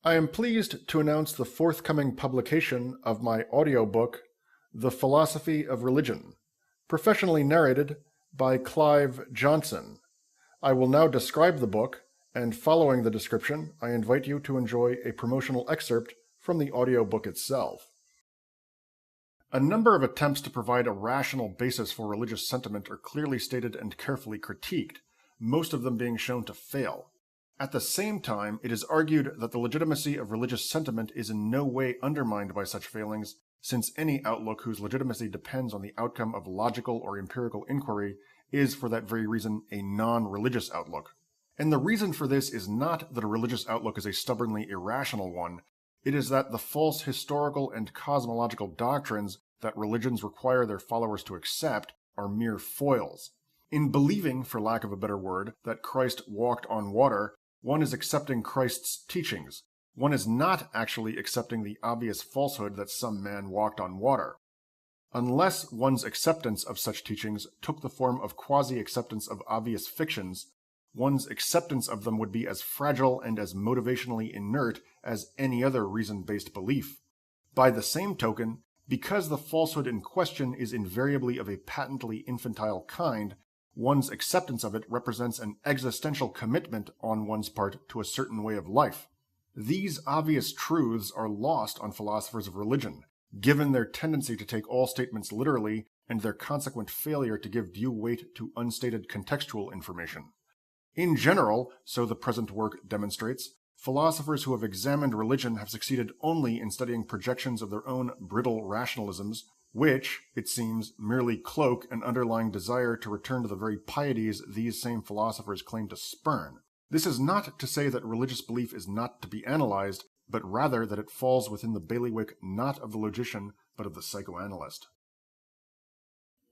I am pleased to announce the forthcoming publication of my audiobook, The Philosophy of Religion, professionally narrated by Clive Johnson. I will now describe the book, and following the description, I invite you to enjoy a promotional excerpt from the audiobook itself. A number of attempts to provide a rational basis for religious sentiment are clearly stated and carefully critiqued, most of them being shown to fail. At the same time, it is argued that the legitimacy of religious sentiment is in no way undermined by such failings, since any outlook whose legitimacy depends on the outcome of logical or empirical inquiry is, for that very reason, a non-religious outlook. And the reason for this is not that a religious outlook is a stubbornly irrational one. It is that the false historical and cosmological doctrines that religions require their followers to accept are mere foils. In believing, for lack of a better word, that Christ walked on water, one is accepting Christ's teachings. One is not actually accepting the obvious falsehood that some man walked on water. Unless one's acceptance of such teachings took the form of quasi-acceptance of obvious fictions, one's acceptance of them would be as fragile and as motivationally inert as any other reason-based belief. By the same token, because the falsehood in question is invariably of a patently infantile kind, one's acceptance of it represents an existential commitment on one's part to a certain way of life. These obvious truths are lost on philosophers of religion, given their tendency to take all statements literally and their consequent failure to give due weight to unstated contextual information. In general, so the present work demonstrates, philosophers who have examined religion have succeeded only in studying projections of their own brittle rationalisms, which, it seems, merely cloak an underlying desire to return to the very pieties these same philosophers claim to spurn. This is not to say that religious belief is not to be analyzed, but rather that it falls within the bailiwick not of the logician, but of the psychoanalyst.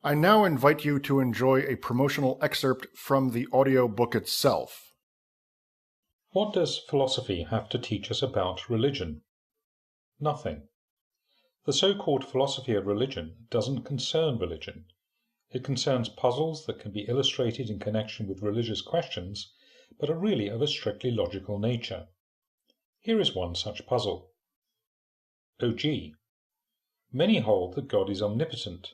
I now invite you to enjoy a promotional excerpt from the audiobook itself. What does philosophy have to teach us about religion? Nothing. The so-called philosophy of religion doesn't concern religion. It concerns puzzles that can be illustrated in connection with religious questions, but are really of a strictly logical nature. Here is one such puzzle. OG. Many hold that God is omnipotent,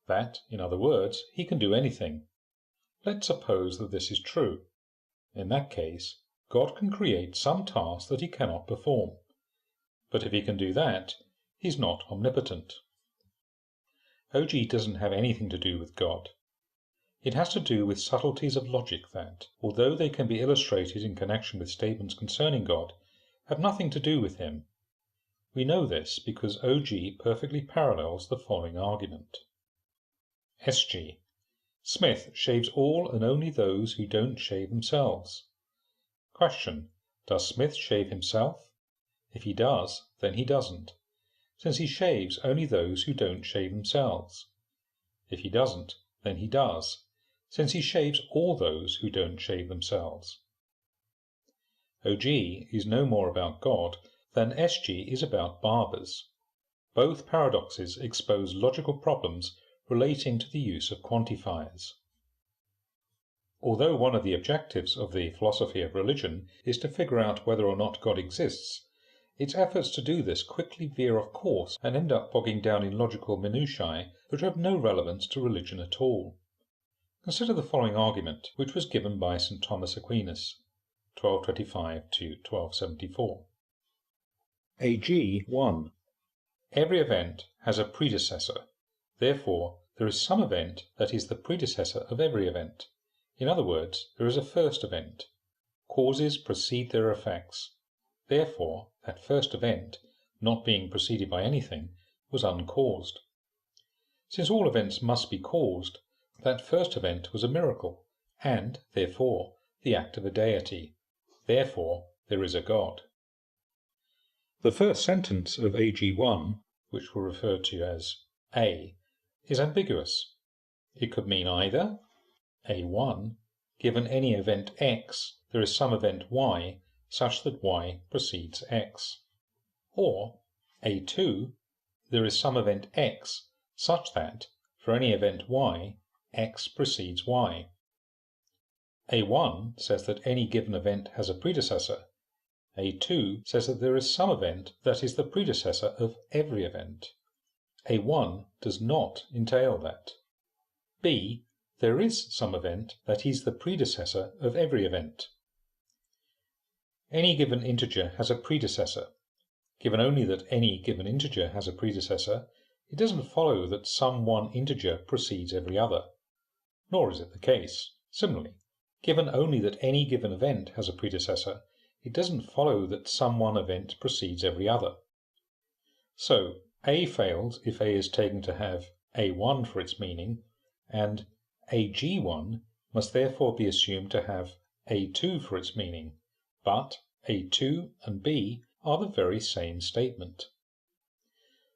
that, in other words, he can do anything. Let's suppose that this is true. In that case, God can create some task that he cannot perform. But if he can do that, he's not omnipotent. OG doesn't have anything to do with God. It has to do with subtleties of logic that, although they can be illustrated in connection with statements concerning God, have nothing to do with him. We know this because OG perfectly parallels the following argument. SG. Smith shaves all and only those who don't shave themselves. Question. Does Smith shave himself? If he does, then he doesn't, since he shaves only those who don't shave themselves. If he doesn't, then he does, since he shaves all those who don't shave themselves. OG is no more about God than SG is about barbers. Both paradoxes expose logical problems relating to the use of quantifiers. Although one of the objectives of the philosophy of religion is to figure out whether or not God exists, its efforts to do this quickly veer off course and end up bogging down in logical minutiae which have no relevance to religion at all. Consider the following argument, which was given by St. Thomas Aquinas, 1225 to 1274. AG 1. Every event has a predecessor. Therefore, there is some event that is the predecessor of every event. In other words, there is a first event. Causes precede their effects. Therefore, that first event, not being preceded by anything, was uncaused. Since all events must be caused, that first event was a miracle, and, therefore, the act of a deity. Therefore, there is a God. The first sentence of AG1, which we'll refer to as A, is ambiguous. It could mean either A1, given any event X, there is some event Y such that Y precedes X. Or A2, there is some event X such that, for any event Y, X precedes Y. A1 says that any given event has a predecessor. A2 says that there is some event that is the predecessor of every event. A1 does not entail that. B, there is some event that is the predecessor of every event. Any given integer has a predecessor. Given only that any given integer has a predecessor, it doesn't follow that some one integer precedes every other. Nor is it the case. Similarly, given only that any given event has a predecessor, it doesn't follow that some one event precedes every other. So, A fails if A is taken to have A1 for its meaning, and AG1 must therefore be assumed to have A2 for its meaning, but A2 and B are the very same statement.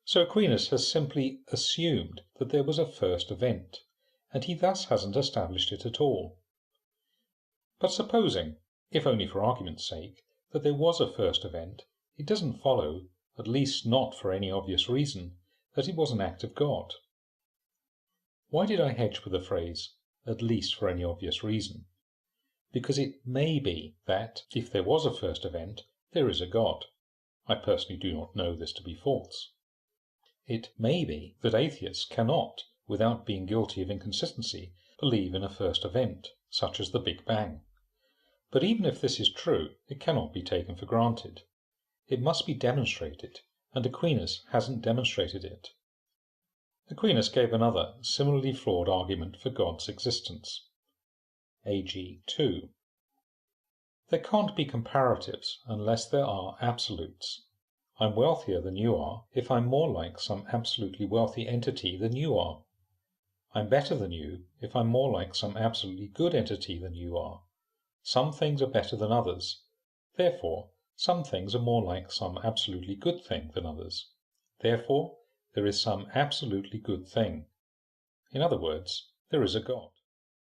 So Aquinas has simply assumed that there was a first event, and he thus hasn't established it at all. But supposing, if only for argument's sake, that there was a first event, it doesn't follow, at least not for any obvious reason, that it was an act of God. Why did I hedge with the phrase, at least for any obvious reason? Because it may be that, if there was a first event, there is a God. I personally do not know this to be false. It may be that atheists cannot, without being guilty of inconsistency, believe in a first event, such as the Big Bang. But even if this is true, it cannot be taken for granted. It must be demonstrated, and Aquinas hasn't demonstrated it. Aquinas gave another, similarly flawed argument for God's existence. AG2. There can't be comparatives unless there are absolutes. I'm wealthier than you are if I'm more like some absolutely wealthy entity than you are. I'm better than you if I'm more like some absolutely good entity than you are. Some things are better than others. Therefore, some things are more like some absolutely good thing than others. Therefore, there is some absolutely good thing. In other words, there is a God.